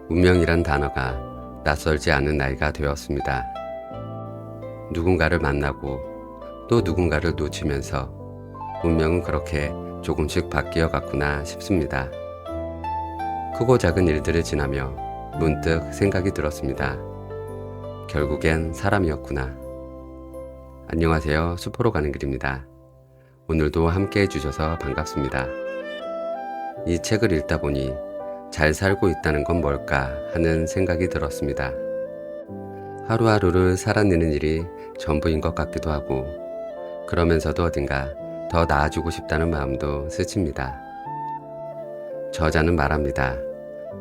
운명이란 단어가 낯설지 않은 나이가 되었습니다. 누군가를 만나고 또 누군가를 놓치면서 운명은 그렇게 조금씩 바뀌어 갔구나 싶습니다. 크고 작은 일들을 지나며 문득 생각이 들었습니다. 결국엔 사람이었구나. 안녕하세요. 숲으로 가는 길입니다. 오늘도 함께 해주셔서 반갑습니다. 이 책을 읽다 보니 잘 살고 있다는 건 뭘까 하는 생각이 들었습니다. 하루하루를 살아내는 일이 전부인 것 같기도 하고 그러면서도 어딘가 더 나아지고 싶다는 마음도 스칩니다. 저자는 말합니다.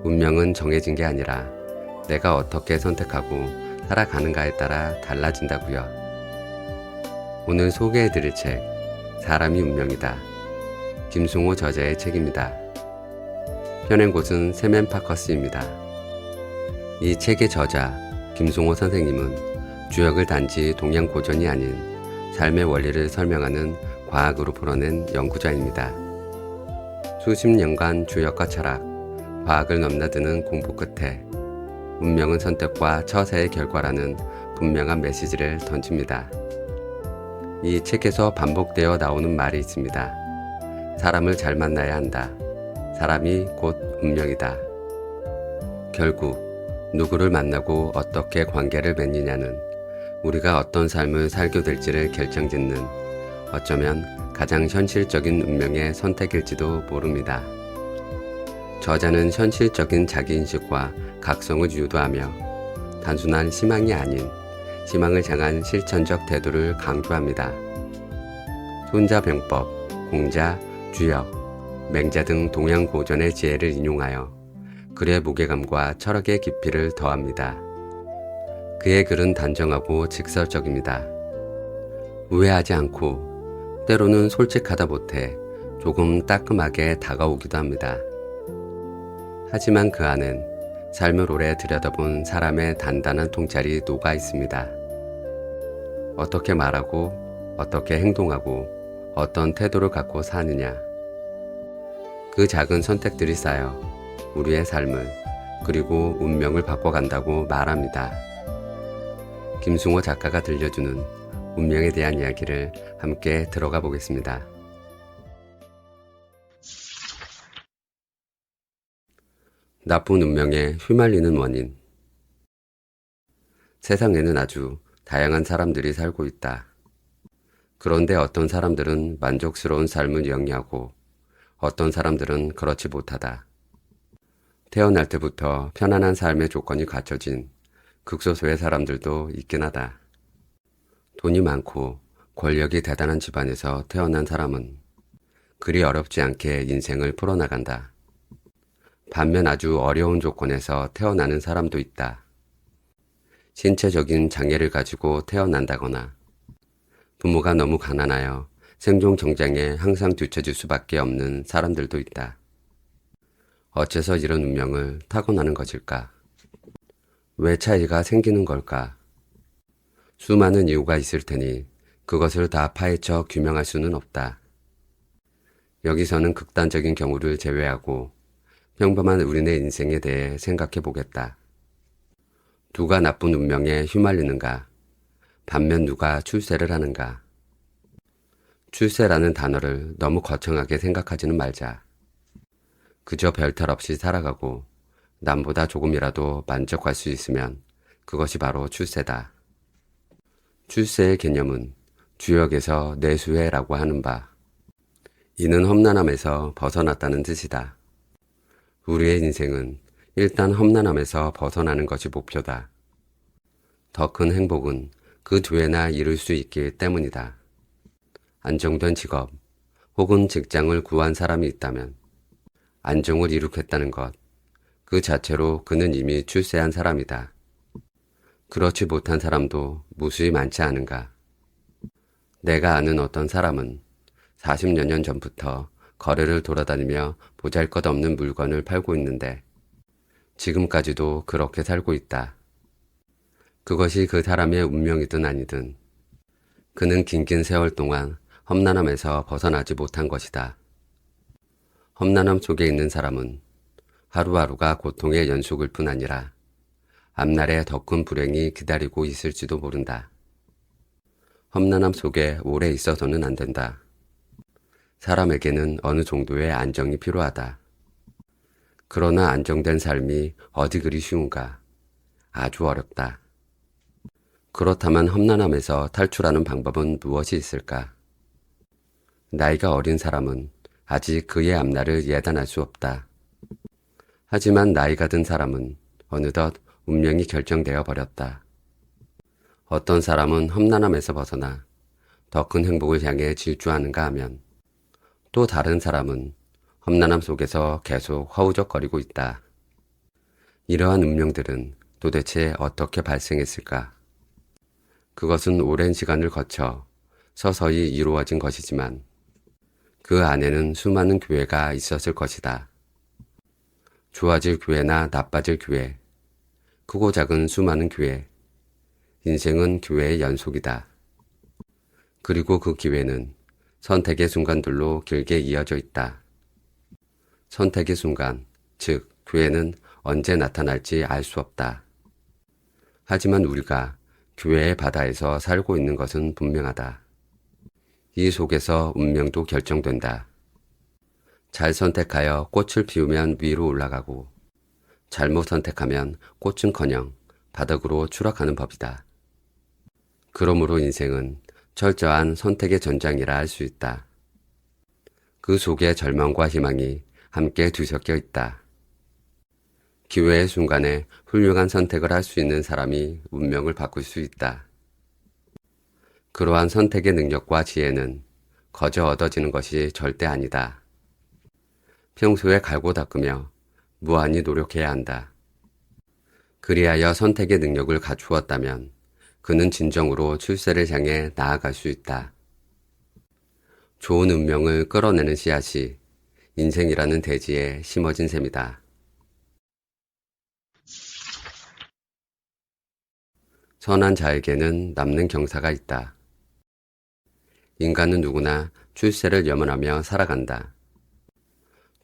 운명은 정해진 게 아니라 내가 어떻게 선택하고 살아가는가에 따라 달라진다고요. 오늘 소개해드릴 책 사람이 운명이다. 김승호 저자의 책입니다. 펴낸 곳은 세멘파커스입니다. 이 책의 저자 김승호 선생님은 주역을 단지 동양 고전이 아닌 삶의 원리를 설명하는 과학으로 풀어낸 연구자입니다. 수십 년간 주역과 철학, 과학을 넘나드는 공부 끝에 운명은 선택과 처세의 결과라는 분명한 메시지를 던집니다. 이 책에서 반복되어 나오는 말이 있습니다. 사람을 잘 만나야 한다. 사람이 곧 운명이다. 결국 누구를 만나고 어떻게 관계를 맺느냐는 우리가 어떤 삶을 살게 될지를 결정짓는 어쩌면 가장 현실적인 운명의 선택일지도 모릅니다. 저자는 현실적인 자기인식과 각성을 유도하며 단순한 희망이 아닌 희망을 향한 실천적 태도를 강조합니다. 손자병법, 공자, 주역, 맹자 등 동양 고전의 지혜를 인용하여 글의 무게감과 철학의 깊이를 더합니다. 그의 글은 단정하고 직설적입니다. 우회하지 않고 때로는 솔직하다 못해 조금 따끔하게 다가오기도 합니다. 하지만 그 안엔 삶을 오래 들여다본 사람의 단단한 통찰이 녹아 있습니다. 어떻게 말하고 어떻게 행동하고 어떤 태도를 갖고 사느냐. 그 작은 선택들이 쌓여 우리의 삶을 그리고 운명을 바꿔간다고 말합니다. 김승호 작가가 들려주는 운명에 대한 이야기를 함께 들어가 보겠습니다. 나쁜 운명에 휘말리는 원인. 세상에는 아주 다양한 사람들이 살고 있다. 그런데 어떤 사람들은 만족스러운 삶을 영위하고 어떤 사람들은 그렇지 못하다. 태어날 때부터 편안한 삶의 조건이 갖춰진 극소수의 사람들도 있긴 하다. 돈이 많고 권력이 대단한 집안에서 태어난 사람은 그리 어렵지 않게 인생을 풀어나간다. 반면 아주 어려운 조건에서 태어나는 사람도 있다. 신체적인 장애를 가지고 태어난다거나 부모가 너무 가난하여 생존 경쟁에 항상 뒤처질 수밖에 없는 사람들도 있다. 어째서 이런 운명을 타고나는 것일까? 왜 차이가 생기는 걸까? 수많은 이유가 있을 테니 그것을 다 파헤쳐 규명할 수는 없다. 여기서는 극단적인 경우를 제외하고 평범한 우리네 인생에 대해 생각해 보겠다. 누가 나쁜 운명에 휘말리는가? 반면 누가 출세를 하는가? 출세라는 단어를 너무 거창하게 생각하지는 말자. 그저 별탈 없이 살아가고 남보다 조금이라도 만족할 수 있으면 그것이 바로 출세다. 출세의 개념은 주역에서 내수해라고 하는 바. 이는 험난함에서 벗어났다는 뜻이다. 우리의 인생은 일단 험난함에서 벗어나는 것이 목표다. 더 큰 행복은 그 뒤에나 이룰 수 있기 때문이다. 안정된 직업 혹은 직장을 구한 사람이 있다면 안정을 이룩했다는 것, 그 자체로 그는 이미 출세한 사람이다. 그렇지 못한 사람도 무수히 많지 않은가. 내가 아는 어떤 사람은 40여 년 전부터 거리를 돌아다니며 보잘것없는 물건을 팔고 있는데 지금까지도 그렇게 살고 있다. 그것이 그 사람의 운명이든 아니든 그는 긴긴 세월 동안 험난함에서 벗어나지 못한 것이다. 험난함 속에 있는 사람은 하루하루가 고통의 연속일 뿐 아니라 앞날에 더 큰 불행이 기다리고 있을지도 모른다. 험난함 속에 오래 있어서는 안 된다. 사람에게는 어느 정도의 안정이 필요하다. 그러나 안정된 삶이 어디 그리 쉬운가? 아주 어렵다. 그렇다면 험난함에서 탈출하는 방법은 무엇이 있을까? 나이가 어린 사람은 아직 그의 앞날을 예단할 수 없다. 하지만 나이가 든 사람은 어느덧 운명이 결정되어 버렸다. 어떤 사람은 험난함에서 벗어나 더 큰 행복을 향해 질주하는가 하면 또 다른 사람은 험난함 속에서 계속 허우적거리고 있다. 이러한 운명들은 도대체 어떻게 발생했을까? 그것은 오랜 시간을 거쳐 서서히 이루어진 것이지만 그 안에는 수많은 기회가 있었을 것이다. 좋아질 기회나 나빠질 기회, 크고 작은 수많은 기회. 인생은 기회의 연속이다. 그리고 그 기회는 선택의 순간들로 길게 이어져 있다. 선택의 순간, 즉 기회는 언제 나타날지 알 수 없다. 하지만 우리가 기회의 바다에서 살고 있는 것은 분명하다. 이 속에서 운명도 결정된다. 잘 선택하여 꽃을 피우면 위로 올라가고 잘못 선택하면 꽃은커녕 바닥으로 추락하는 법이다. 그러므로 인생은 철저한 선택의 전장이라 할 수 있다. 그 속에 절망과 희망이 함께 뒤섞여 있다. 기회의 순간에 훌륭한 선택을 할 수 있는 사람이 운명을 바꿀 수 있다. 그러한 선택의 능력과 지혜는 거저 얻어지는 것이 절대 아니다. 평소에 갈고 닦으며 무한히 노력해야 한다. 그리하여 선택의 능력을 갖추었다면 그는 진정으로 출세를 향해 나아갈 수 있다. 좋은 운명을 끌어내는 씨앗이 인생이라는 대지에 심어진 셈이다. 선한 자에게는 남는 경사가 있다. 인간은 누구나 출세를 염원하며 살아간다.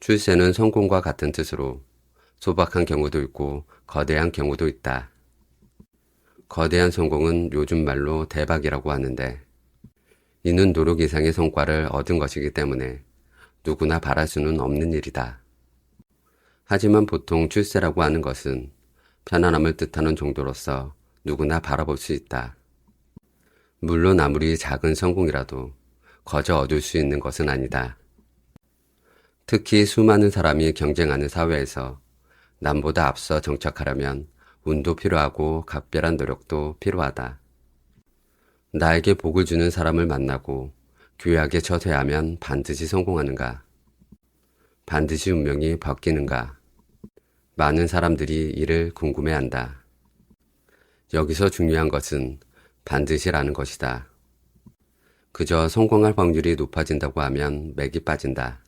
출세는 성공과 같은 뜻으로 소박한 경우도 있고 거대한 경우도 있다. 거대한 성공은 요즘 말로 대박이라고 하는데 이는 노력 이상의 성과를 얻은 것이기 때문에 누구나 바랄 수는 없는 일이다. 하지만 보통 출세라고 하는 것은 편안함을 뜻하는 정도로서 누구나 바라볼 수 있다. 물론 아무리 작은 성공이라도 거저 얻을 수 있는 것은 아니다. 특히 수많은 사람이 경쟁하는 사회에서 남보다 앞서 정착하려면 운도 필요하고 각별한 노력도 필요하다. 나에게 복을 주는 사람을 만나고 귀하게 처세하면 반드시 성공하는가? 반드시 운명이 바뀌는가? 많은 사람들이 이를 궁금해한다. 여기서 중요한 것은 반드시라는 것이다. 그저 성공할 확률이 높아진다고 하면 맥이 빠진다.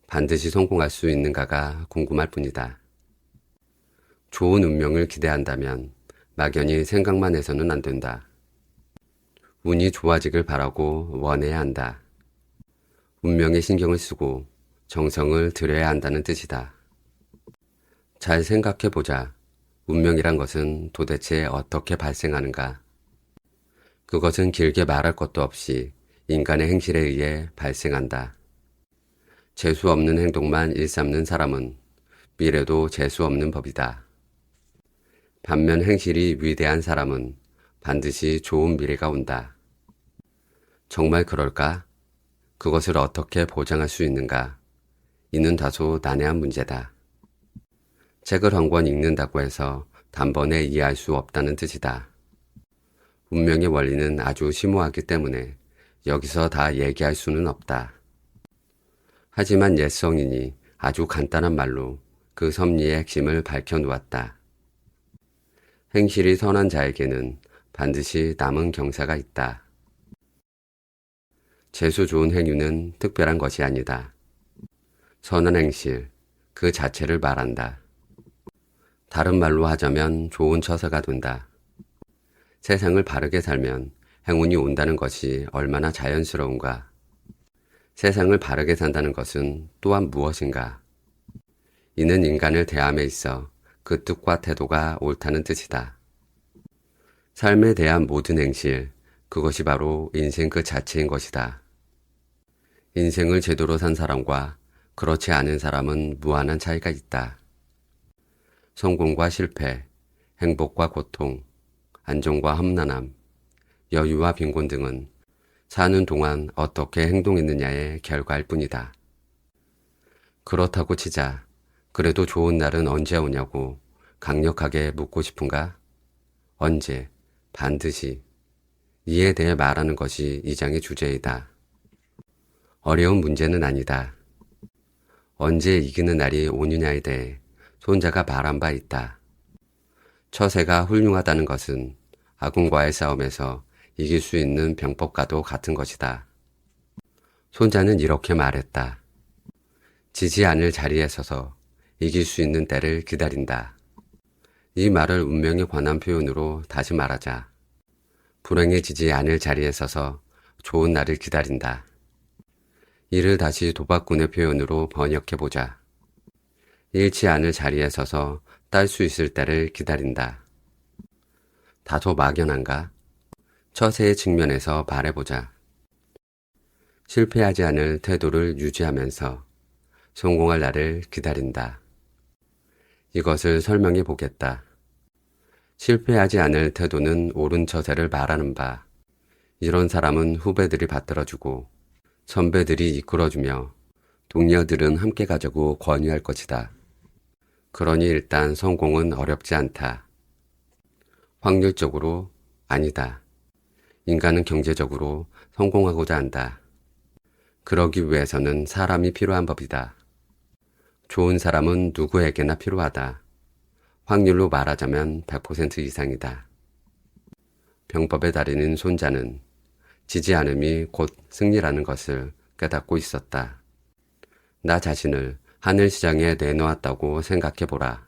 반드시 성공할 수 있는가가 궁금할 뿐이다. 좋은 운명을 기대한다면 막연히 생각만 해서는 안 된다. 운이 좋아지길 바라고 원해야 한다. 운명에 신경을 쓰고 정성을 들여야 한다는 뜻이다. 잘 생각해보자. 운명이란 것은 도대체 어떻게 발생하는가? 그것은 길게 말할 것도 없이 인간의 행실에 의해 발생한다. 재수 없는 행동만 일삼는 사람은 미래도 재수 없는 법이다. 반면 행실이 위대한 사람은 반드시 좋은 미래가 온다. 정말 그럴까? 그것을 어떻게 보장할 수 있는가? 이는 다소 난해한 문제다. 책을 한 권 읽는다고 해서 단번에 이해할 수 없다는 뜻이다. 운명의 원리는 아주 심오하기 때문에 여기서 다 얘기할 수는 없다. 하지만 옛 성인이 아주 간단한 말로 그 섭리의 핵심을 밝혀놓았다. 행실이 선한 자에게는 반드시 남은 경사가 있다. 재수 좋은 행위는 특별한 것이 아니다. 선한 행실, 그 자체를 말한다. 다른 말로 하자면 좋은 처사가 된다. 세상을 바르게 살면 행운이 온다는 것이 얼마나 자연스러운가. 세상을 바르게 산다는 것은 또한 무엇인가. 이는 인간을 대함에 있어 그 뜻과 태도가 옳다는 뜻이다. 삶에 대한 모든 행실, 그것이 바로 인생 그 자체인 것이다. 인생을 제대로 산 사람과 그렇지 않은 사람은 무한한 차이가 있다. 성공과 실패, 행복과 고통, 안정과 험난함, 여유와 빈곤 등은 사는 동안 어떻게 행동했느냐의 결과일 뿐이다. 그렇다고 치자. 그래도 좋은 날은 언제 오냐고 강력하게 묻고 싶은가? 언제, 반드시. 이에 대해 말하는 것이 이 장의 주제이다. 어려운 문제는 아니다. 언제 이기는 날이 오느냐에 대해 손자가 말한 바 있다. 처세가 훌륭하다는 것은 아군과의 싸움에서 이길 수 있는 병법과도 같은 것이다. 손자는 이렇게 말했다. 지지 않을 자리에 서서 이길 수 있는 때를 기다린다. 이 말을 운명에 관한 표현으로 다시 말하자. 불행해지지 않을 자리에 서서 좋은 날을 기다린다. 이를 다시 도박꾼의 표현으로 번역해보자. 잃지 않을 자리에 서서 딸 수 있을 때를 기다린다. 다소 막연한가? 처세의 측면에서 말해보자. 실패하지 않을 태도를 유지하면서 성공할 날을 기다린다. 이것을 설명해 보겠다. 실패하지 않을 태도는 옳은 처세를 말하는 바, 이런 사람은 후배들이 받들어주고 선배들이 이끌어주며 동료들은 함께 가자고 권유할 것이다. 그러니 일단 성공은 어렵지 않다. 확률적으로 아니다. 인간은 경제적으로 성공하고자 한다. 그러기 위해서는 사람이 필요한 법이다. 좋은 사람은 누구에게나 필요하다. 확률로 말하자면 100% 이상이다. 병법의 달인인 손자는 지지 않음이 곧 승리라는 것을 깨닫고 있었다. 나 자신을 하늘시장에 내놓았다고 생각해보라.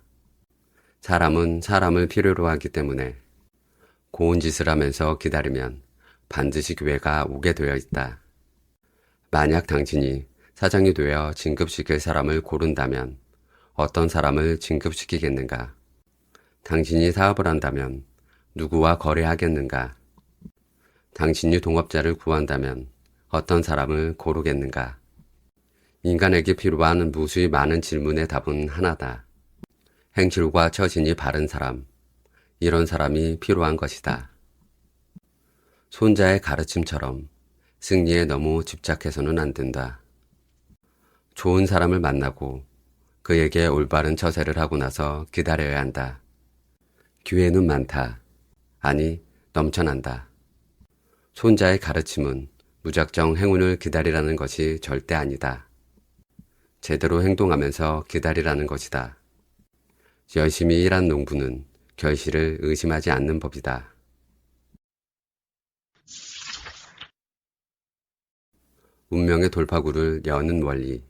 사람은 사람을 필요로 하기 때문에 고운 짓을 하면서 기다리면 반드시 기회가 오게 되어 있다. 만약 당신이 사장이 되어 진급시킬 사람을 고른다면 어떤 사람을 진급시키겠는가? 당신이 사업을 한다면 누구와 거래하겠는가? 당신이 동업자를 구한다면 어떤 사람을 고르겠는가? 인간에게 필요한 무수히 많은 질문의 답은 하나다. 행실과 처신이 바른 사람, 이런 사람이 필요한 것이다. 손자의 가르침처럼 승리에 너무 집착해서는 안 된다. 좋은 사람을 만나고 그에게 올바른 처세를 하고 나서 기다려야 한다. 기회는 많다. 아니, 넘쳐난다. 손자의 가르침은 무작정 행운을 기다리라는 것이 절대 아니다. 제대로 행동하면서 기다리라는 것이다. 열심히 일한 농부는 결실을 의심하지 않는 법이다. 운명의 돌파구를 여는 원리.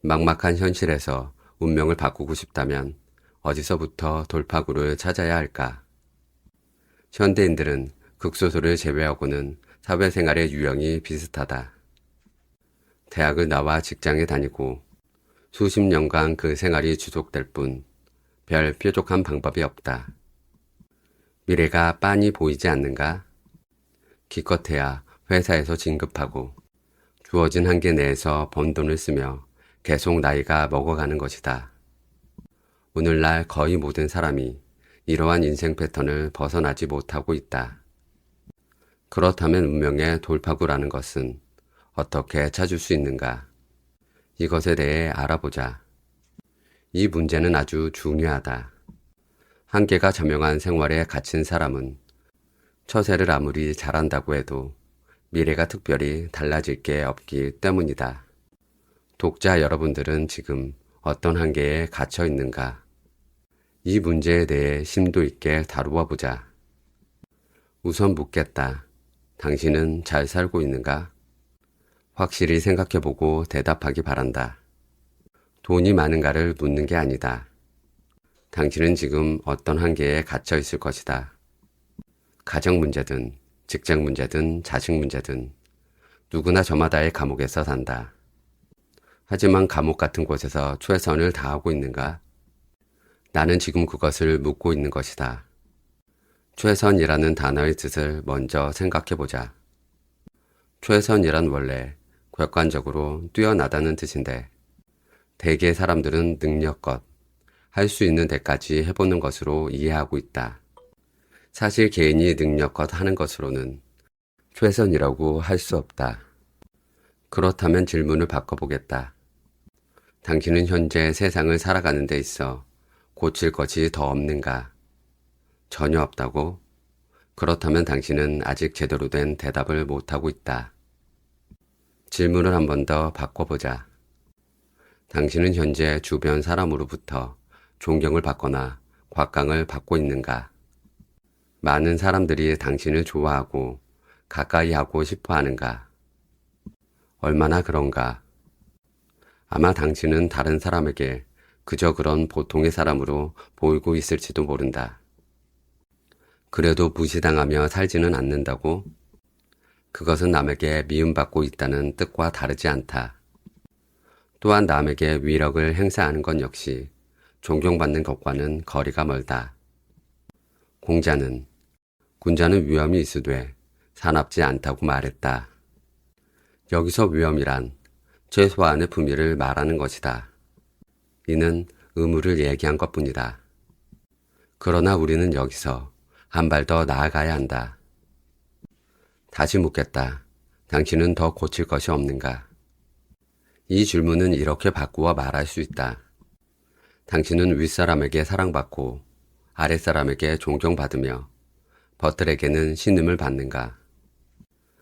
막막한 현실에서 운명을 바꾸고 싶다면 어디서부터 돌파구를 찾아야 할까? 현대인들은 극소수를 제외하고는 사회생활의 유형이 비슷하다. 대학을 나와 직장에 다니고 수십 년간 그 생활이 지속될 뿐 별 뾰족한 방법이 없다. 미래가 빤히 보이지 않는가? 기껏해야 회사에서 진급하고 주어진 한계 내에서 번 돈을 쓰며 계속 나이가 먹어가는 것이다. 오늘날 거의 모든 사람이 이러한 인생 패턴을 벗어나지 못하고 있다. 그렇다면 운명의 돌파구라는 것은 어떻게 찾을 수 있는가? 이것에 대해 알아보자. 이 문제는 아주 중요하다. 한계가 저명한 생활에 갇힌 사람은 처세를 아무리 잘한다고 해도 미래가 특별히 달라질 게 없기 때문이다. 독자 여러분들은 지금 어떤 한계에 갇혀 있는가? 이 문제에 대해 심도 있게 다루어 보자. 우선 묻겠다. 당신은 잘 살고 있는가? 확실히 생각해보고 대답하기 바란다. 돈이 많은가를 묻는 게 아니다. 당신은 지금 어떤 한계에 갇혀 있을 것이다. 가정 문제든 직장 문제든 자식 문제든 누구나 저마다의 감옥에서 산다. 하지만 감옥 같은 곳에서 최선을 다하고 있는가? 나는 지금 그것을 묻고 있는 것이다. 최선이라는 단어의 뜻을 먼저 생각해보자. 최선이란 원래 객관적으로 뛰어나다는 뜻인데 대개 사람들은 능력껏 할 수 있는 데까지 해보는 것으로 이해하고 있다. 사실 개인이 능력껏 하는 것으로는 최선이라고 할 수 없다. 그렇다면 질문을 바꿔보겠다. 당신은 현재 세상을 살아가는 데 있어 고칠 것이 더 없는가? 전혀 없다고? 그렇다면 당신은 아직 제대로 된 대답을 못하고 있다. 질문을 한 번 더 바꿔보자. 당신은 현재 주변 사람으로부터 존경을 받거나 곽강을 받고 있는가? 많은 사람들이 당신을 좋아하고 가까이 하고 싶어 하는가? 얼마나 그런가? 아마 당신은 다른 사람에게 그저 그런 보통의 사람으로 보이고 있을지도 모른다. 그래도 무시당하며 살지는 않는다고? 그것은 남에게 미움받고 있다는 뜻과 다르지 않다. 또한 남에게 위력을 행사하는 것 역시 존경받는 것과는 거리가 멀다. 군자는 위험이 있으되 사납지 않다고 말했다. 여기서 위험이란 최소한의 품위를 말하는 것이다. 이는 의무를 얘기한 것뿐이다. 그러나 우리는 여기서 한 발 더 나아가야 한다. 다시 묻겠다. 당신은 더 고칠 것이 없는가? 이 질문은 이렇게 바꾸어 말할 수 있다. 당신은 윗사람에게 사랑받고 아랫사람에게 존경받으며 벗들에게는 신임을 받는가?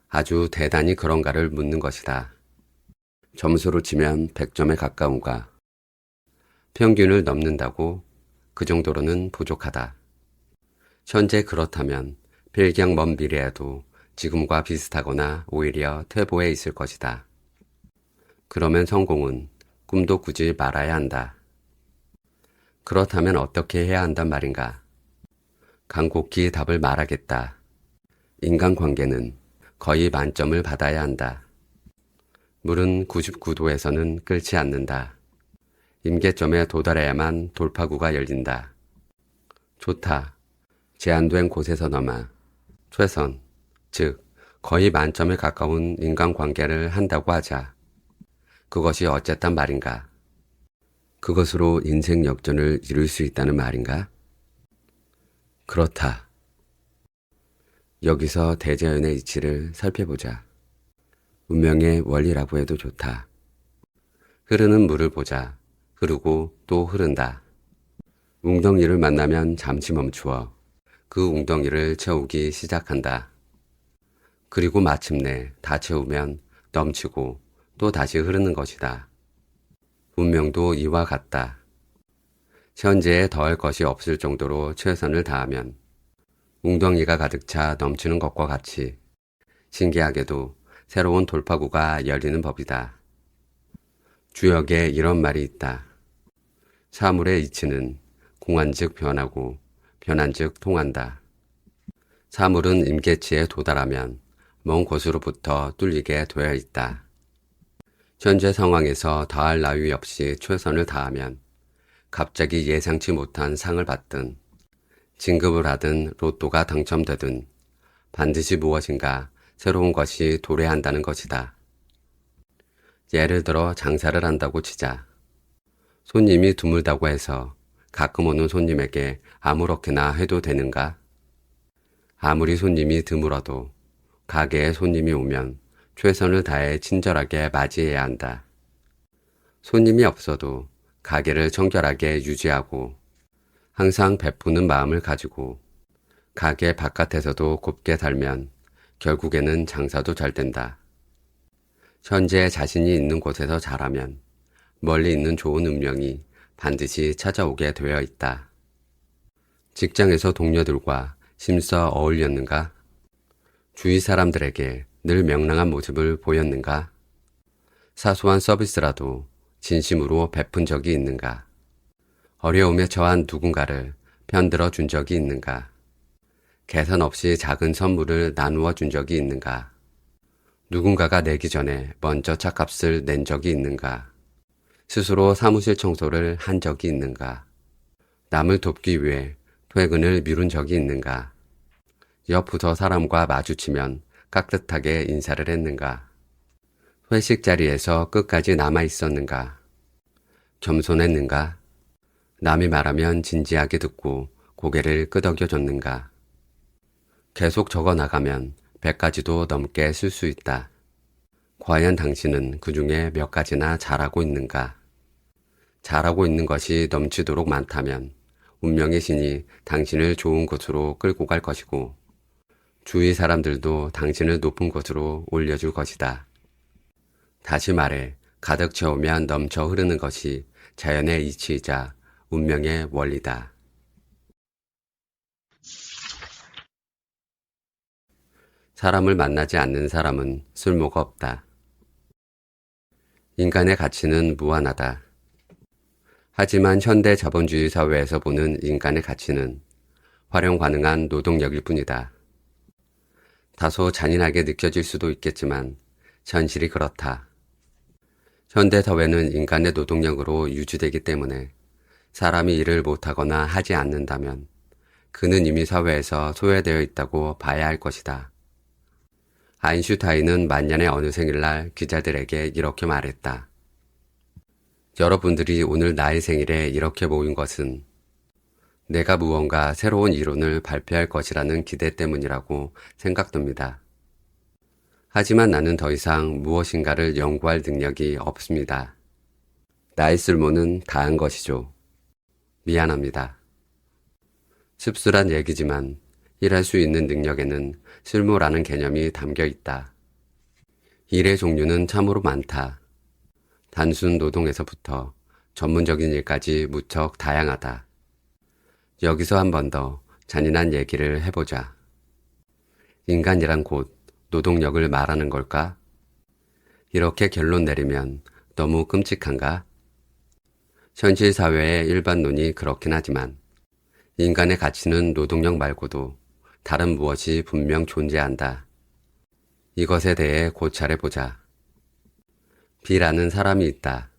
아주 대단히 그런가를 묻는 것이다. 점수로 치면 100점에 가까운가? 평균을 넘는다고? 그 정도로는 부족하다. 현재 그렇다면 필경 먼 미래에도 지금과 비슷하거나 오히려 퇴보해 있을 것이다. 그러면 성공은 꿈도 꾸지 말아야 한다. 그렇다면 어떻게 해야 한단 말인가? 간곡히 답을 말하겠다. 인간관계는 거의 만점을 받아야 한다. 물은 99도에서는 끓지 않는다. 임계점에 도달해야만 돌파구가 열린다. 좋다. 제한된 곳에서너마 최선, 즉 거의 만점에 가까운 인간관계를 한다고 하자. 그것이 어쨌단 말인가? 그것으로 인생 역전을 이룰 수 있다는 말인가? 그렇다. 여기서 대자연의 이치를 살펴보자. 운명의 원리라고 해도 좋다. 흐르는 물을 보자. 흐르고 또 흐른다. 웅덩이를 만나면 잠시 멈추어 그 웅덩이를 채우기 시작한다. 그리고 마침내 다 채우면 넘치고 또 다시 흐르는 것이다. 운명도 이와 같다. 현재에 더할 것이 없을 정도로 최선을 다하면 웅덩이가 가득 차 넘치는 것과 같이 신기하게도 새로운 돌파구가 열리는 법이다. 주역에 이런 말이 있다. 사물의 이치는 공한즉 변하고 변한즉 통한다. 사물은 임계치에 도달하면 먼 곳으로부터 뚫리게 되어 있다. 현재 상황에서 다할 나위 없이 최선을 다하면 갑자기 예상치 못한 상을 받든 진급을 하든 로또가 당첨되든 반드시 무엇인가 새로운 것이 도래한다는 것이다. 예를 들어 장사를 한다고 치자. 손님이 드물다고 해서 가끔 오는 손님에게 아무렇게나 해도 되는가? 아무리 손님이 드물어도 가게에 손님이 오면 최선을 다해 친절하게 맞이해야 한다. 손님이 없어도 가게를 청결하게 유지하고 항상 베푸는 마음을 가지고 가게 바깥에서도 곱게 살면 결국에는 장사도 잘 된다. 현재 자신이 있는 곳에서 잘하면 멀리 있는 좋은 운명이 반드시 찾아오게 되어 있다. 직장에서 동료들과 심서 어울렸는가? 주위 사람들에게 늘 명랑한 모습을 보였는가? 사소한 서비스라도 진심으로 베푼 적이 있는가? 어려움에 처한 누군가를 편들어 준 적이 있는가? 계산 없이 작은 선물을 나누어 준 적이 있는가? 누군가가 내기 전에 먼저 차값을 낸 적이 있는가? 스스로 사무실 청소를 한 적이 있는가? 남을 돕기 위해 퇴근을 미룬 적이 있는가? 옆 부서 사람과 마주치면 깍듯하게 인사를 했는가? 회식 자리에서 끝까지 남아 있었는가? 겸손했는가? 남이 말하면 진지하게 듣고 고개를 끄덕여줬는가? 계속 적어 나가면 100가지도 넘게 쓸 수 있다. 과연 당신은 그 중에 몇 가지나 잘하고 있는가? 잘하고 있는 것이 넘치도록 많다면 운명의 신이 당신을 좋은 곳으로 끌고 갈 것이고 주위 사람들도 당신을 높은 곳으로 올려줄 것이다. 다시 말해 가득 채우면 넘쳐 흐르는 것이 자연의 이치이자 운명의 원리다. 사람을 만나지 않는 사람은 쓸모가 없다. 인간의 가치는 무한하다. 하지만 현대 자본주의 사회에서 보는 인간의 가치는 활용 가능한 노동력일 뿐이다. 다소 잔인하게 느껴질 수도 있겠지만 현실이 그렇다. 현대 사회는 인간의 노동력으로 유지되기 때문에 사람이 일을 못하거나 하지 않는다면 그는 이미 사회에서 소외되어 있다고 봐야 할 것이다. 아인슈타인은 만년의 어느 생일날 기자들에게 이렇게 말했다. 여러분들이 오늘 나의 생일에 이렇게 모인 것은 내가 무언가 새로운 이론을 발표할 것이라는 기대 때문이라고 생각됩니다. 하지만 나는 더 이상 무엇인가를 연구할 능력이 없습니다. 나의 쓸모는 다한 것이죠. 미안합니다. 씁쓸한 얘기지만 일할 수 있는 능력에는 쓸모라는 개념이 담겨 있다. 일의 종류는 참으로 많다. 단순 노동에서부터 전문적인 일까지 무척 다양하다. 여기서 한 번 더 잔인한 얘기를 해보자. 인간이란 곧 노동력을 말하는 걸까? 이렇게 결론 내리면 너무 끔찍한가? 현실 사회의 일반론이 그렇긴 하지만 인간의 가치는 노동력 말고도 다른 무엇이 분명 존재한다. 이것에 대해 고찰해보자. B라는 사람이 있다.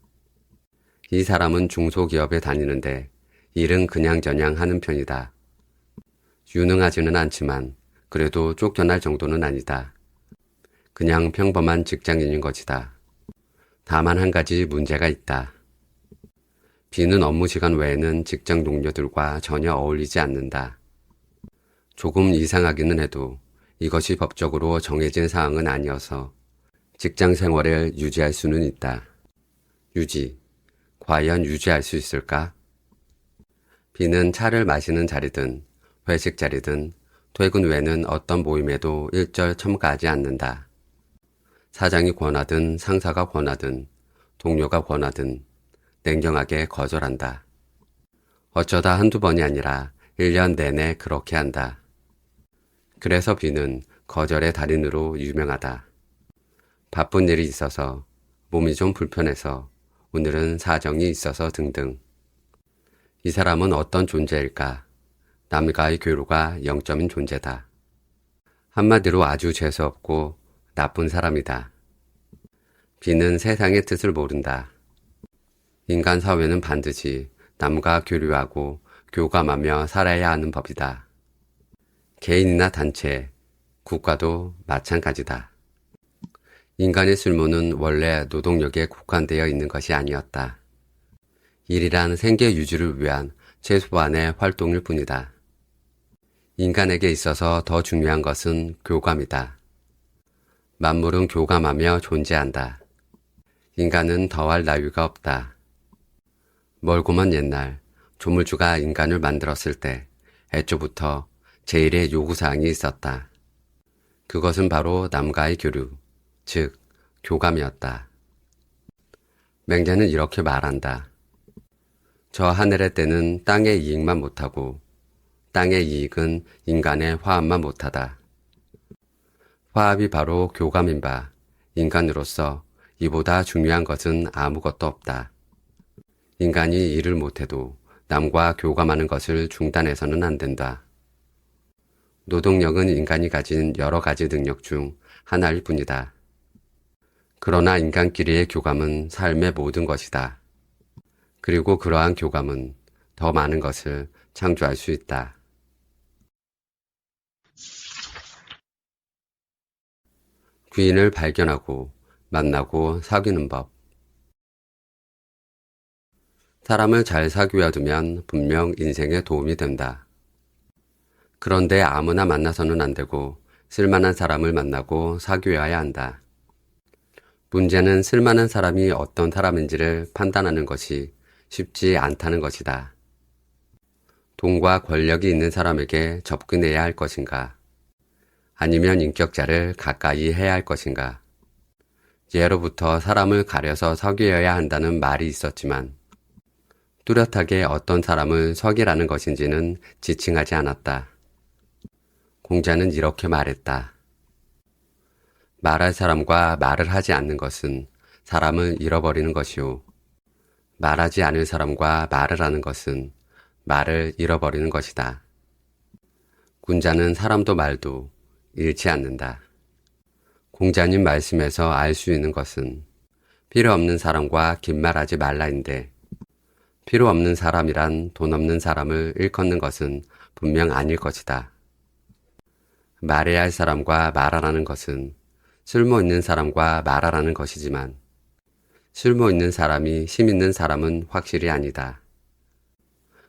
이 사람은 중소기업에 다니는데 일은 그냥저냥 하는 편이다. 유능하지는 않지만 그래도 쫓겨날 정도는 아니다. 그냥 평범한 직장인인 것이다. 다만 한 가지 문제가 있다. B는 업무 시간 외에는 직장 동료들과 전혀 어울리지 않는다. 조금 이상하기는 해도 이것이 법적으로 정해진 사항은 아니어서 직장 생활을 유지할 수는 있다. 유지. 과연 유지할 수 있을까? B는 차를 마시는 자리든 회식 자리든 퇴근 후에는 어떤 모임에도 일절 참가하지 않는다. 사장이 권하든 상사가 권하든 동료가 권하든 냉정하게 거절한다. 어쩌다 한두 번이 아니라 1년 내내 그렇게 한다. 그래서 B는 거절의 달인으로 유명하다. 바쁜 일이 있어서, 몸이 좀 불편해서, 오늘은 사정이 있어서 등등. 이 사람은 어떤 존재일까? 남과의 교류가 0점인 존재다. 한마디로 아주 재수없고 나쁜 사람이다. B는 세상의 뜻을 모른다. 인간 사회는 반드시 남과 교류하고 교감하며 살아야 하는 법이다. 개인이나 단체, 국가도 마찬가지다. 인간의 쓸모는 원래 노동력에 국한되어 있는 것이 아니었다. 일이란 생계 유지를 위한 최소한의 활동일 뿐이다. 인간에게 있어서 더 중요한 것은 교감이다. 만물은 교감하며 존재한다. 인간은 더할 나위가 없다. 멀고먼 옛날 조물주가 인간을 만들었을 때 애초부터 제일의 요구사항이 있었다. 그것은 바로 남과의 교류, 즉 교감이었다. 맹자는 이렇게 말한다. 저 하늘의 때는 땅의 이익만 못하고 땅의 이익은 인간의 화합만 못하다. 화합이 바로 교감인 바 인간으로서 이보다 중요한 것은 아무것도 없다. 인간이 일을 못해도 남과 교감하는 것을 중단해서는 안 된다. 노동력은 인간이 가진 여러 가지 능력 중 하나일 뿐이다. 그러나 인간끼리의 교감은 삶의 모든 것이다. 그리고 그러한 교감은 더 많은 것을 창조할 수 있다. 귀인을 발견하고 만나고 사귀는 법. 사람을 잘 사귀어두면 분명 인생에 도움이 된다. 그런데 아무나 만나서는 안 되고 쓸만한 사람을 만나고 사귀어야 한다. 문제는 쓸만한 사람이 어떤 사람인지를 판단하는 것이 쉽지 않다는 것이다. 돈과 권력이 있는 사람에게 접근해야 할 것인가? 아니면 인격자를 가까이 해야 할 것인가? 예로부터 사람을 가려서 사귀어야 한다는 말이 있었지만 뚜렷하게 어떤 사람을 사귀라는 것인지는 지칭하지 않았다. 공자는 이렇게 말했다. 말할 사람과 말을 하지 않는 것은 사람을 잃어버리는 것이요. 말하지 않을 사람과 말을 하는 것은 말을 잃어버리는 것이다. 군자는 사람도 말도 잃지 않는다. 공자님 말씀에서 알 수 있는 것은 필요 없는 사람과 긴 말하지 말라인데 필요 없는 사람이란 돈 없는 사람을 일컫는 것은 분명 아닐 것이다. 말해야 할 사람과 말하라는 것은 쓸모 있는 사람과 말하라는 것이지만 쓸모 있는 사람이 심 있는 사람은 확실히 아니다.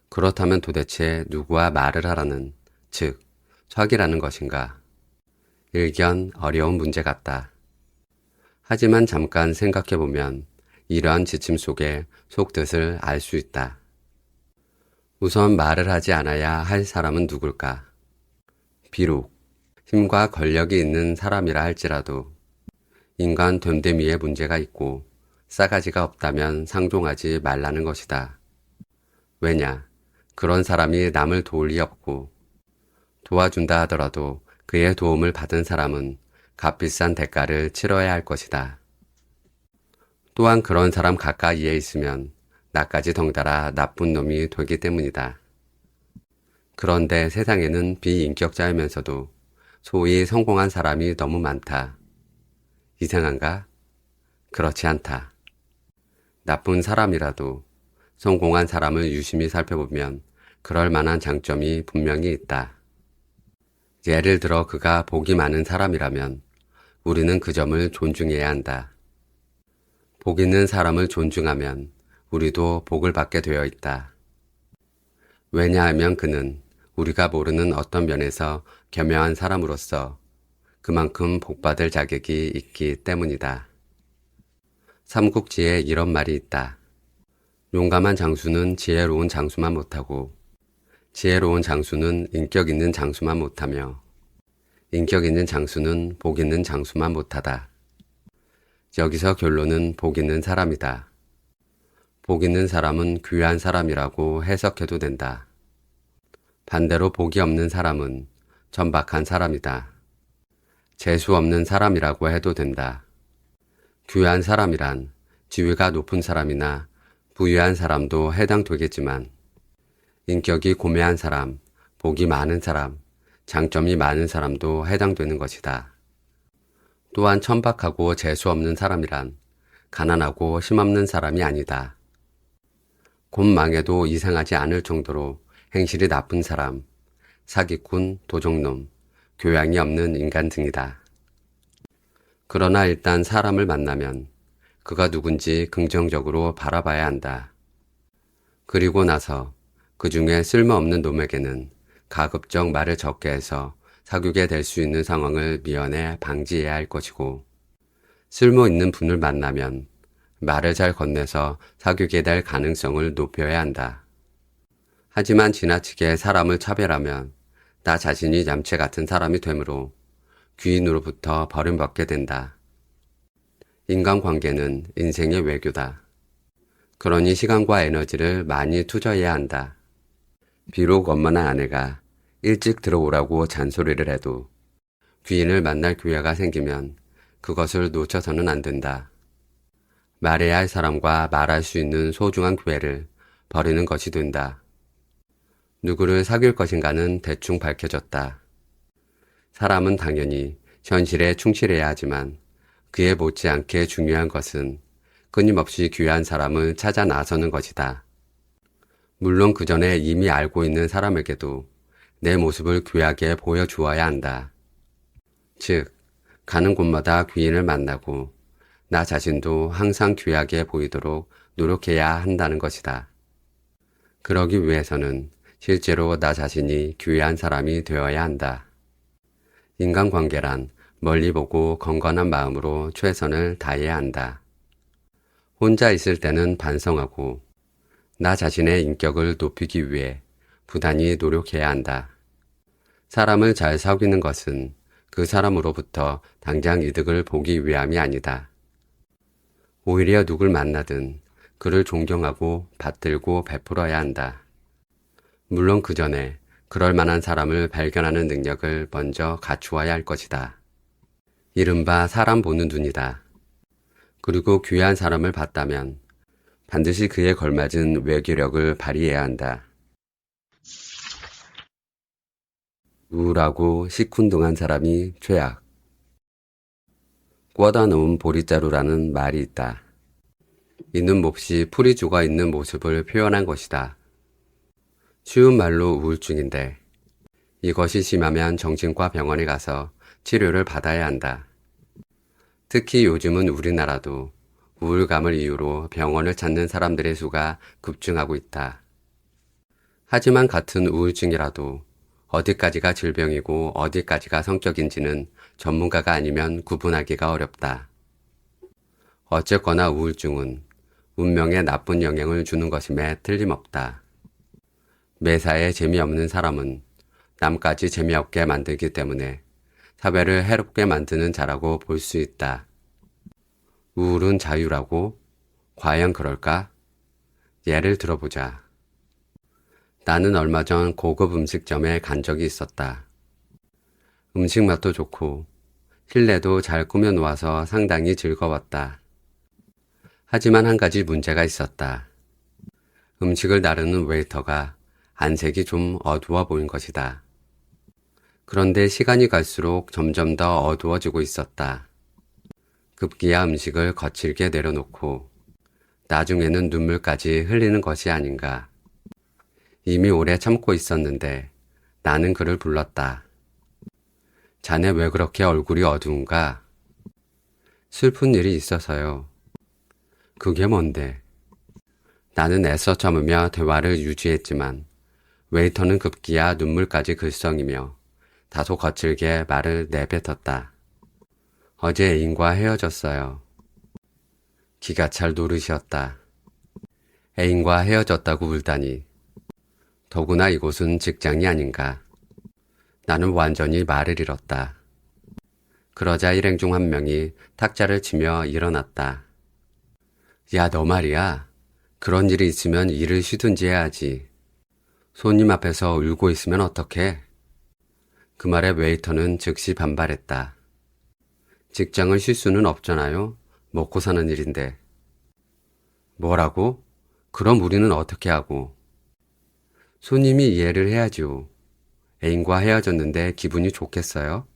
그렇다면 도대체 누구와 말을 하라는, 즉 사귀라는 것인가? 일견 어려운 문제 같다. 하지만 잠깐 생각해보면 이러한 지침 속에 속뜻을 알 수 있다. 우선 말을 하지 않아야 할 사람은 누굴까? 비록 힘과 권력이 있는 사람이라 할지라도 인간 됨됨이에 문제가 있고 싸가지가 없다면 상종하지 말라는 것이다. 왜냐? 그런 사람이 남을 도울 리 없고 도와준다 하더라도 그의 도움을 받은 사람은 값비싼 대가를 치러야 할 것이다. 또한 그런 사람 가까이에 있으면 나까지 덩달아 나쁜 놈이 되기 때문이다. 그런데 세상에는 비인격자이면서도 소위 성공한 사람이 너무 많다. 이상한가? 그렇지 않다. 나쁜 사람이라도 성공한 사람을 유심히 살펴보면 그럴 만한 장점이 분명히 있다. 예를 들어 그가 복이 많은 사람이라면 우리는 그 점을 존중해야 한다. 복 있는 사람을 존중하면 우리도 복을 받게 되어 있다. 왜냐하면 그는 우리가 모르는 어떤 면에서 겸허한 사람으로서 그만큼 복받을 자격이 있기 때문이다. 삼국지에 이런 말이 있다. 용감한 장수는 지혜로운 장수만 못하고 지혜로운 장수는 인격 있는 장수만 못하며 인격 있는 장수는 복 있는 장수만 못하다. 여기서 결론은 복 있는 사람이다. 복 있는 사람은 귀한 사람이라고 해석해도 된다. 반대로 복이 없는 사람은 천박한 사람이다. 재수 없는 사람이라고 해도 된다. 귀한 사람이란 지위가 높은 사람이나 부유한 사람도 해당되겠지만 인격이 고매한 사람, 복이 많은 사람, 장점이 많은 사람도 해당되는 것이다. 또한 천박하고 재수 없는 사람이란 가난하고 힘없는 사람이 아니다. 곧 망해도 이상하지 않을 정도로 행실이 나쁜 사람, 사기꾼, 도적놈, 교양이 없는 인간 등이다. 그러나 일단 사람을 만나면 그가 누군지 긍정적으로 바라봐야 한다. 그리고 나서 그 중에 쓸모없는 놈에게는 가급적 말을 적게 해서 사귀게 될 수 있는 상황을 미연에 방지해야 할 것이고 쓸모 있는 분을 만나면 말을 잘 건네서 사귀게 될 가능성을 높여야 한다. 하지만 지나치게 사람을 차별하면 나 자신이 얌체 같은 사람이 되므로 귀인으로부터 버림받게 된다. 인간관계는 인생의 외교다. 그러니 시간과 에너지를 많이 투자해야 한다. 비록 엄마나 아내가 일찍 들어오라고 잔소리를 해도 귀인을 만날 기회가 생기면 그것을 놓쳐서는 안 된다. 말해야 할 사람과 말할 수 있는 소중한 기회를 버리는 것이 된다. 누구를 사귈 것인가는 대충 밝혀졌다. 사람은 당연히 현실에 충실해야 하지만 그에 못지않게 중요한 것은 끊임없이 귀한 사람을 찾아 나서는 것이다. 물론 그 전에 이미 알고 있는 사람에게도 내 모습을 귀하게 보여주어야 한다. 즉, 가는 곳마다 귀인을 만나고 나 자신도 항상 귀하게 보이도록 노력해야 한다는 것이다. 그러기 위해서는 실제로 나 자신이 귀한 사람이 되어야 한다. 인간관계란 멀리 보고 건건한 마음으로 최선을 다해야 한다. 혼자 있을 때는 반성하고 나 자신의 인격을 높이기 위해 부단히 노력해야 한다. 사람을 잘 사귀는 것은 그 사람으로부터 당장 이득을 보기 위함이 아니다. 오히려 누굴 만나든 그를 존경하고 받들고 베풀어야 한다. 물론 그 전에 그럴 만한 사람을 발견하는 능력을 먼저 갖추어야 할 것이다. 이른바 사람 보는 눈이다. 그리고 귀한 사람을 봤다면 반드시 그에 걸맞은 외교력을 발휘해야 한다. 우울하고 시큰둥한 사람이 최악. 꿔다 놓은 보릿자루라는 말이 있다. 이는 몹시 풀이 죽어 있는 모습을 표현한 것이다. 쉬운 말로 우울증인데 이것이 심하면 정신과 병원에 가서 치료를 받아야 한다. 특히 요즘은 우리나라도 우울감을 이유로 병원을 찾는 사람들의 수가 급증하고 있다. 하지만 같은 우울증이라도 어디까지가 질병이고 어디까지가 성격인지는 전문가가 아니면 구분하기가 어렵다. 어쨌거나 우울증은 운명에 나쁜 영향을 주는 것임에 틀림없다. 매사에 재미없는 사람은 남까지 재미없게 만들기 때문에 사회를 해롭게 만드는 자라고 볼 수 있다. 우울은 자유라고? 과연 그럴까? 예를 들어보자. 나는 얼마 전 고급 음식점에 간 적이 있었다. 음식 맛도 좋고 실내도 잘 꾸며놓아서 상당히 즐거웠다. 하지만 한 가지 문제가 있었다. 음식을 나르는 웨이터가 안색이 좀 어두워 보인 것이다. 그런데 시간이 갈수록 점점 더 어두워지고 있었다. 급기야 음식을 거칠게 내려놓고 나중에는 눈물까지 흘리는 것이 아닌가. 이미 오래 참고 있었는데 나는 그를 불렀다. 자네 왜 그렇게 얼굴이 어두운가? 슬픈 일이 있어서요. 그게 뭔데? 나는 애써 참으며 대화를 유지했지만 웨이터는 급기야 눈물까지 글썽이며 다소 거칠게 말을 내뱉었다. 어제 애인과 헤어졌어요. 기가 찰 노릇이었다. 애인과 헤어졌다고 울다니. 더구나 이곳은 직장이 아닌가. 나는 완전히 말을 잃었다. 그러자 일행 중 한 명이 탁자를 치며 일어났다. 야, 너 말이야. 그런 일이 있으면 일을 쉬든지 해야지. 손님 앞에서 울고 있으면 어떡해? 그 말에 웨이터는 즉시 반발했다. 직장을 쉴 수는 없잖아요. 먹고 사는 일인데. 뭐라고? 그럼 우리는 어떻게 하고? 손님이 이해를 해야죠. 애인과 헤어졌는데 기분이 좋겠어요?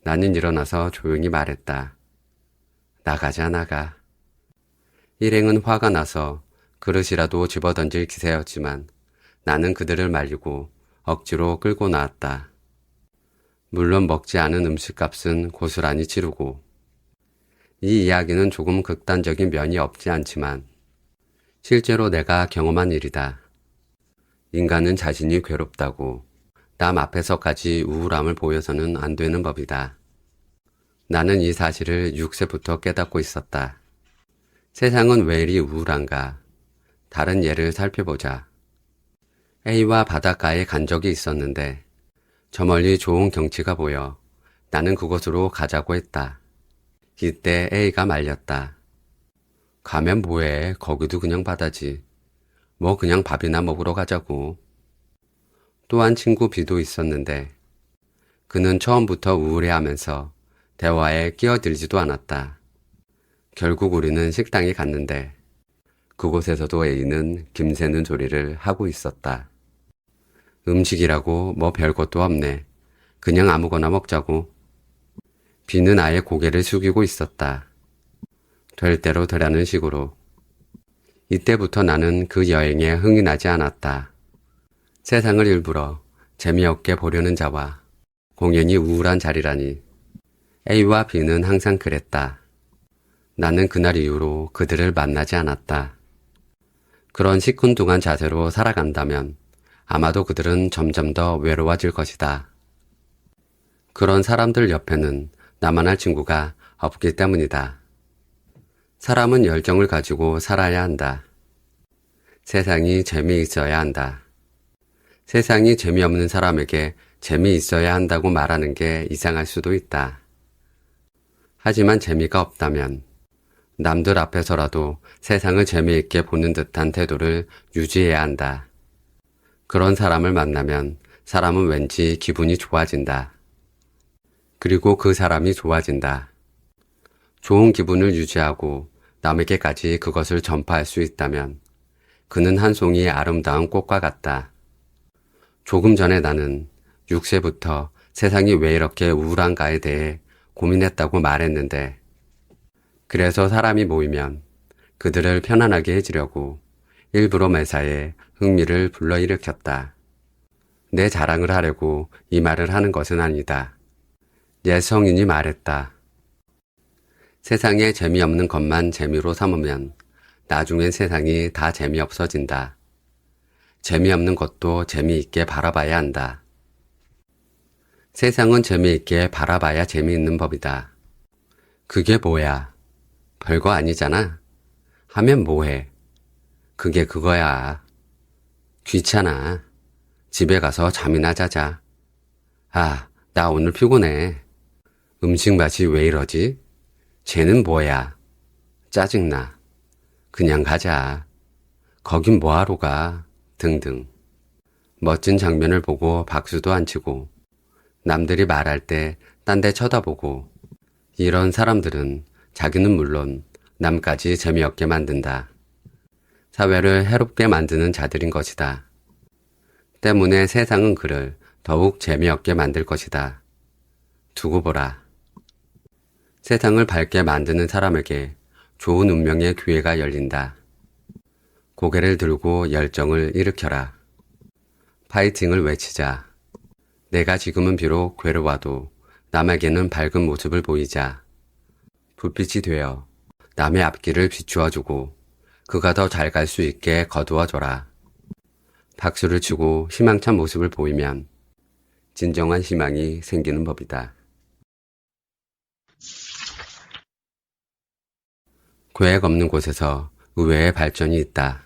나는 일어나서 조용히 말했다. 나가자, 나가. 일행은 화가 나서 그릇이라도 집어던질 기세였지만 나는 그들을 말리고 억지로 끌고 나왔다. 물론 먹지 않은 음식값은 고스란히 치르고. 이 이야기는 조금 극단적인 면이 없지 않지만 실제로 내가 경험한 일이다. 인간은 자신이 괴롭다고 남 앞에서까지 우울함을 보여서는 안 되는 법이다. 나는 이 사실을 6세부터 깨닫고 있었다. 세상은 왜 이리 우울한가? 다른 예를 살펴보자. A와 바닷가에 간 적이 있었는데 저 멀리 좋은 경치가 보여 나는 그곳으로 가자고 했다. 이때 A가 말렸다. 가면 뭐해? 거기도 그냥 바다지. 뭐 그냥 밥이나 먹으러 가자고. 또한 친구 B도 있었는데 그는 처음부터 우울해하면서 대화에 끼어들지도 않았다. 결국 우리는 식당에 갔는데 그곳에서도 A는 김새는 소리를 하고 있었다. 음식이라고 뭐 별것도 없네. 그냥 아무거나 먹자고. B는 아예 고개를 숙이고 있었다. 될 대로 되라는 식으로. 이때부터 나는 그 여행에 흥이 나지 않았다. 세상을 일부러 재미없게 보려는 자와 공연히 우울한 자리라니. A와 B는 항상 그랬다. 나는 그날 이후로 그들을 만나지 않았다. 그런 시큰둥한 자세로 살아간다면 아마도 그들은 점점 더 외로워질 것이다. 그런 사람들 옆에는 나만할 친구가 없기 때문이다. 사람은 열정을 가지고 살아야 한다. 세상이 재미있어야 한다. 세상이 재미없는 사람에게 재미있어야 한다고 말하는 게 이상할 수도 있다. 하지만 재미가 없다면 남들 앞에서라도 세상을 재미있게 보는 듯한 태도를 유지해야 한다. 그런 사람을 만나면 사람은 왠지 기분이 좋아진다. 그리고 그 사람이 좋아진다. 좋은 기분을 유지하고 남에게까지 그것을 전파할 수 있다면 그는 한 송이 아름다운 꽃과 같다. 조금 전에 나는 6세부터 세상이 왜 이렇게 우울한가에 대해 고민했다고 말했는데, 그래서 사람이 모이면 그들을 편안하게 해주려고 일부러 매사에 흥미를 불러일으켰다. 내 자랑을 하려고 이 말을 하는 것은 아니다. 옛 성인이 말했다. 세상에 재미없는 것만 재미로 삼으면 나중엔 세상이 다 재미없어진다. 재미없는 것도 재미있게 바라봐야 한다. 세상은 재미있게 바라봐야 재미있는 법이다. 그게 뭐야? 별거 아니잖아. 하면 뭐해? 그게 그거야. 귀찮아. 집에 가서 잠이나 자자. 아, 나 오늘 피곤해. 음식 맛이 왜 이러지? 쟤는 뭐야? 짜증나. 그냥 가자. 거긴 뭐하러 가? 등등. 멋진 장면을 보고 박수도 안 치고 남들이 말할 때 딴 데 쳐다보고, 이런 사람들은 자기는 물론 남까지 재미없게 만든다. 사회를 해롭게 만드는 자들인 것이다. 때문에 세상은 그를 더욱 재미없게 만들 것이다. 두고 보라. 세상을 밝게 만드는 사람에게 좋은 운명의 기회가 열린다. 고개를 들고 열정을 일으켜라. 파이팅을 외치자. 내가 지금은 비록 괴로워도 남에게는 밝은 모습을 보이자. 불빛이 되어 남의 앞길을 비추어주고 그가 더 잘 갈 수 있게 거두어줘라. 박수를 치고 희망찬 모습을 보이면 진정한 희망이 생기는 법이다. 계획 없는 곳에서 의외의 발전이 있다.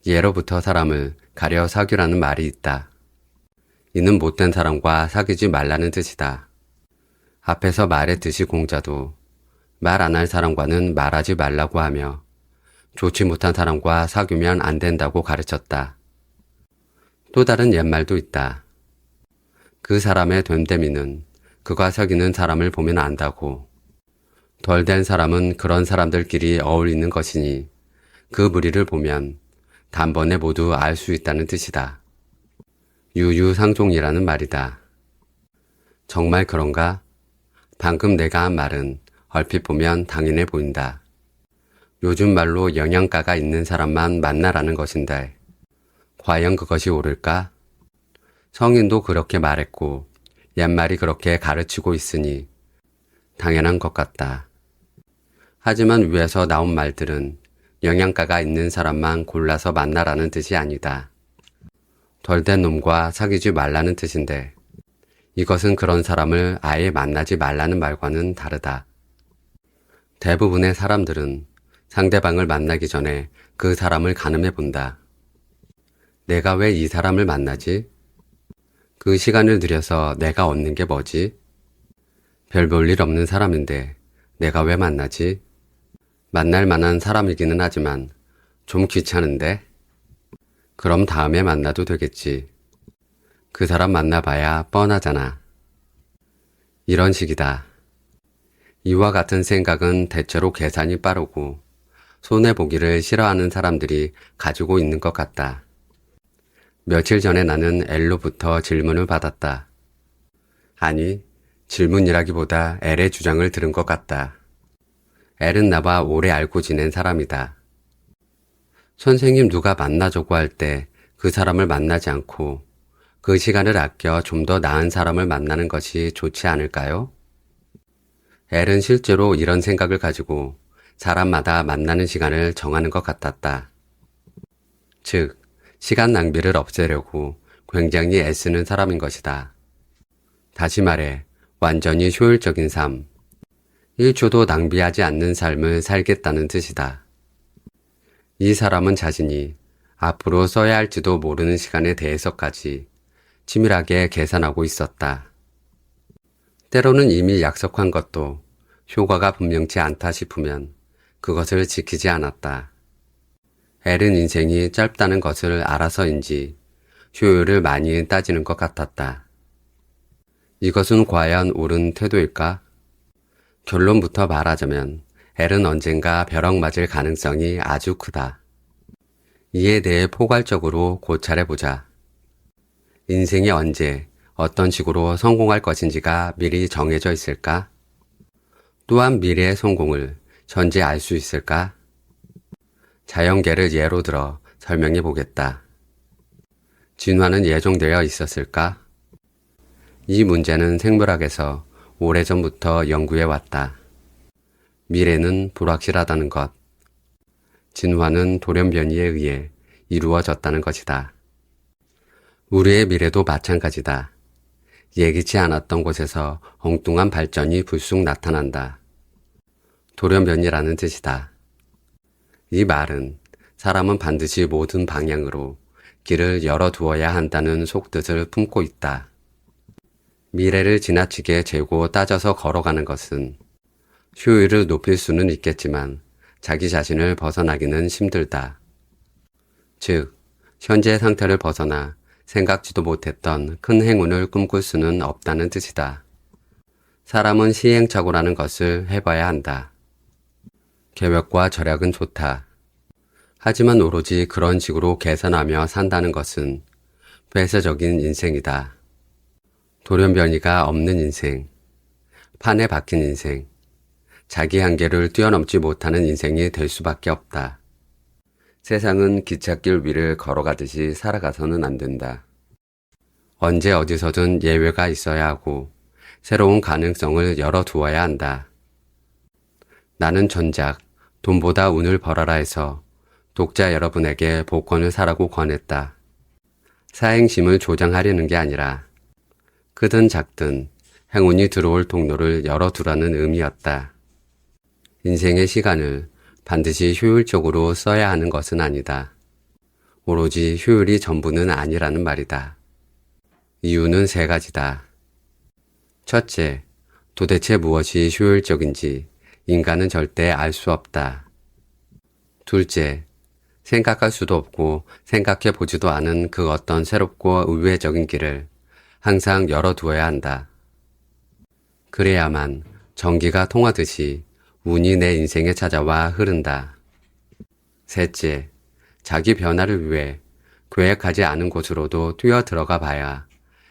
예로부터 사람을 가려 사귀라는 말이 있다. 이는 못된 사람과 사귀지 말라는 뜻이다. 앞에서 말했듯이 공자도 말 안 할 사람과는 말하지 말라고 하며 좋지 못한 사람과 사귀면 안 된다고 가르쳤다. 또 다른 옛말도 있다. 그 사람의 됨됨이는 그가 사귀는 사람을 보면 안다고. 덜 된 사람은 그런 사람들끼리 어울리는 것이니 그 무리를 보면 단번에 모두 알 수 있다는 뜻이다. 유유상종이라는 말이다. 정말 그런가? 방금 내가 한 말은 얼핏 보면 당연해 보인다. 요즘 말로 영양가가 있는 사람만 만나라는 것인데 과연 그것이 옳을까? 성인도 그렇게 말했고 옛말이 그렇게 가르치고 있으니 당연한 것 같다. 하지만 위에서 나온 말들은 영양가가 있는 사람만 골라서 만나라는 뜻이 아니다. 덜된 놈과 사귀지 말라는 뜻인데 이것은 그런 사람을 아예 만나지 말라는 말과는 다르다. 대부분의 사람들은 상대방을 만나기 전에 그 사람을 가늠해 본다. 내가 왜 이 사람을 만나지? 그 시간을 들여서 내가 얻는 게 뭐지? 별 볼 일 없는 사람인데 내가 왜 만나지? 만날 만한 사람이기는 하지만 좀 귀찮은데? 그럼 다음에 만나도 되겠지. 그 사람 만나봐야 뻔하잖아. 이런 식이다. 이와 같은 생각은 대체로 계산이 빠르고 손해보기를 싫어하는 사람들이 가지고 있는 것 같다. 며칠 전에 나는 L로부터 질문을 받았다. 아니, 질문이라기보다 L의 주장을 들은 것 같다. L은 나와 오래 알고 지낸 사람이다. 선생님 누가 만나자고 할 때 그 사람을 만나지 않고 그 시간을 아껴 좀 더 나은 사람을 만나는 것이 좋지 않을까요? 엘은 실제로 이런 생각을 가지고 사람마다 만나는 시간을 정하는 것 같았다. 즉, 시간 낭비를 없애려고 굉장히 애쓰는 사람인 것이다. 다시 말해, 완전히 효율적인 삶, 1초도 낭비하지 않는 삶을 살겠다는 뜻이다. 이 사람은 자신이 앞으로 써야 할지도 모르는 시간에 대해서까지 치밀하게 계산하고 있었다. 때로는 이미 약속한 것도 효과가 분명치 않다 싶으면 그것을 지키지 않았다. 엘은 인생이 짧다는 것을 알아서인지 효율을 많이 따지는 것 같았다. 이것은 과연 옳은 태도일까? 결론부터 말하자면 엘은 언젠가 벼락 맞을 가능성이 아주 크다. 이에 대해 포괄적으로 고찰해보자. 인생이 언제, 어떤 식으로 성공할 것인지가 미리 정해져 있을까? 또한 미래의 성공을 전제 알 수 있을까? 자연계를 예로 들어 설명해 보겠다. 진화는 예정되어 있었을까? 이 문제는 생물학에서 오래전부터 연구해 왔다. 미래는 불확실하다는 것. 진화는 돌연변이에 의해 이루어졌다는 것이다. 우리의 미래도 마찬가지다. 예기치 않았던 곳에서 엉뚱한 발전이 불쑥 나타난다. 돌연변이라는 뜻이다. 이 말은 사람은 반드시 모든 방향으로 길을 열어두어야 한다는 속뜻을 품고 있다. 미래를 지나치게 재고 따져서 걸어가는 것은 효율을 높일 수는 있겠지만 자기 자신을 벗어나기는 힘들다. 즉, 현재 상태를 벗어나 생각지도 못했던 큰 행운을 꿈꿀 수는 없다는 뜻이다. 사람은 시행착오라는 것을 해봐야 한다. 계획과 절약은 좋다. 하지만 오로지 그런 식으로 계산하며 산다는 것은 폐쇄적인 인생이다. 돌연변이가 없는 인생, 판에 박힌 인생, 자기 한계를 뛰어넘지 못하는 인생이 될 수밖에 없다. 세상은 기찻길 위를 걸어가듯이 살아가서는 안 된다. 언제 어디서든 예외가 있어야 하고 새로운 가능성을 열어두어야 한다. 나는 전작 돈보다 운을 벌어라 해서 독자 여러분에게 복권을 사라고 권했다. 사행심을 조장하려는 게 아니라 크든 작든 행운이 들어올 통로를 열어두라는 의미였다. 인생의 시간을 반드시 효율적으로 써야 하는 것은 아니다. 오로지 효율이 전부는 아니라는 말이다. 이유는 세 가지다. 첫째, 도대체 무엇이 효율적인지 인간은 절대 알 수 없다. 둘째, 생각할 수도 없고 생각해 보지도 않은 그 어떤 새롭고 의외적인 길을 항상 열어두어야 한다. 그래야만 전기가 통하듯이 운이 내 인생에 찾아와 흐른다. 셋째, 자기 변화를 위해 계획하지 않은 곳으로도 뛰어 들어가 봐야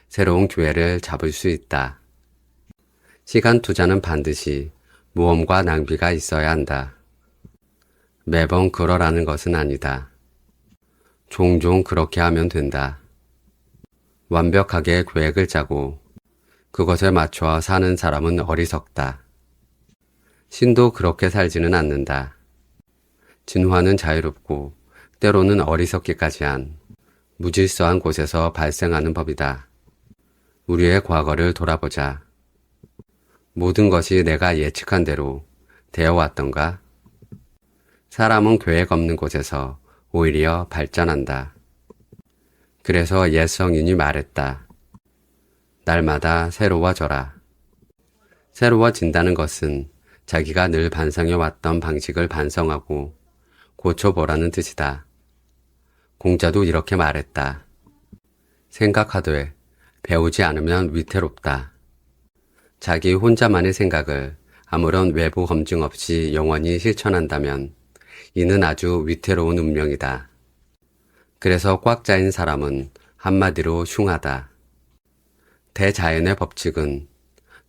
새로운 기회를 잡을 수 있다. 시간 투자는 반드시 모험과 낭비가 있어야 한다. 매번 그러라는 것은 아니다. 종종 그렇게 하면 된다. 완벽하게 계획을 짜고 그것에 맞춰 사는 사람은 어리석다. 신도 그렇게 살지는 않는다. 진화는 자유롭고 때로는 어리석기까지 한 무질서한 곳에서 발생하는 법이다. 우리의 과거를 돌아보자. 모든 것이 내가 예측한 대로 되어왔던가? 사람은 계획 없는 곳에서 오히려 발전한다. 그래서 옛 성인이 말했다. 날마다 새로워져라. 새로워진다는 것은 자기가 늘 반성해왔던 방식을 반성하고 고쳐보라는 뜻이다. 공자도 이렇게 말했다. 생각하되 배우지 않으면 위태롭다. 자기 혼자만의 생각을 아무런 외부 검증 없이 영원히 실천한다면 이는 아주 위태로운 운명이다. 그래서 꽉 짜인 사람은 한마디로 흉하다. 대자연의 법칙은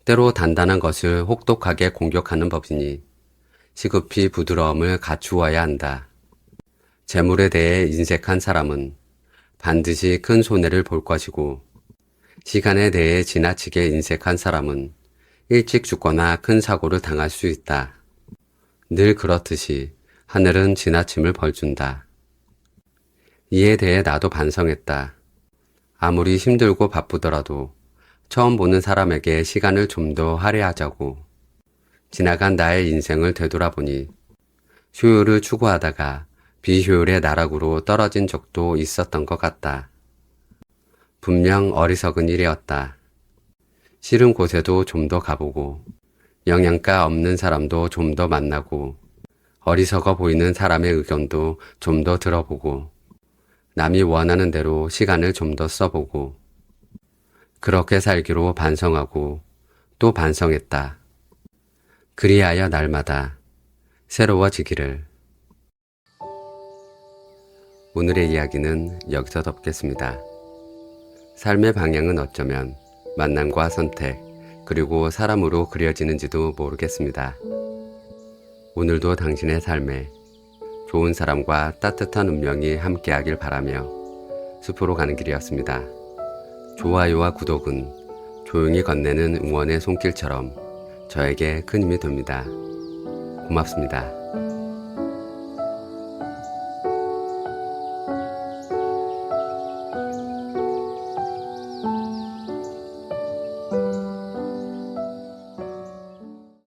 때로 단단한 것을 혹독하게 공격하는 법이니 시급히 부드러움을 갖추어야 한다. 재물에 대해 인색한 사람은 반드시 큰 손해를 볼 것이고, 시간에 대해 지나치게 인색한 사람은 일찍 죽거나 큰 사고를 당할 수 있다. 늘 그렇듯이 하늘은 지나침을 벌준다. 이에 대해 나도 반성했다. 아무리 힘들고 바쁘더라도 처음 보는 사람에게 시간을 좀 더 할애하자고. 지나간 나의 인생을 되돌아보니 효율을 추구하다가 비효율의 나락으로 떨어진 적도 있었던 것 같다. 분명 어리석은 일이었다. 싫은 곳에도 좀 더 가보고, 영양가 없는 사람도 좀 더 만나고, 어리석어 보이는 사람의 의견도 좀 더 들어보고, 남이 원하는 대로 시간을 좀 더 써보고, 그렇게 살기로 반성하고 또 반성했다. 그리하여 날마다 새로워지기를. 오늘의 이야기는 여기서 덮겠습니다. 삶의 방향은 어쩌면 만남과 선택, 그리고 사람으로 그려지는지도 모르겠습니다. 오늘도 당신의 삶에 좋은 사람과 따뜻한 운명이 함께하길 바라며 숲으로 가는 길이었습니다. 좋아요와 구독은 조용히 건네는 응원의 손길처럼 저에게 큰 힘이 됩니다. 고맙습니다.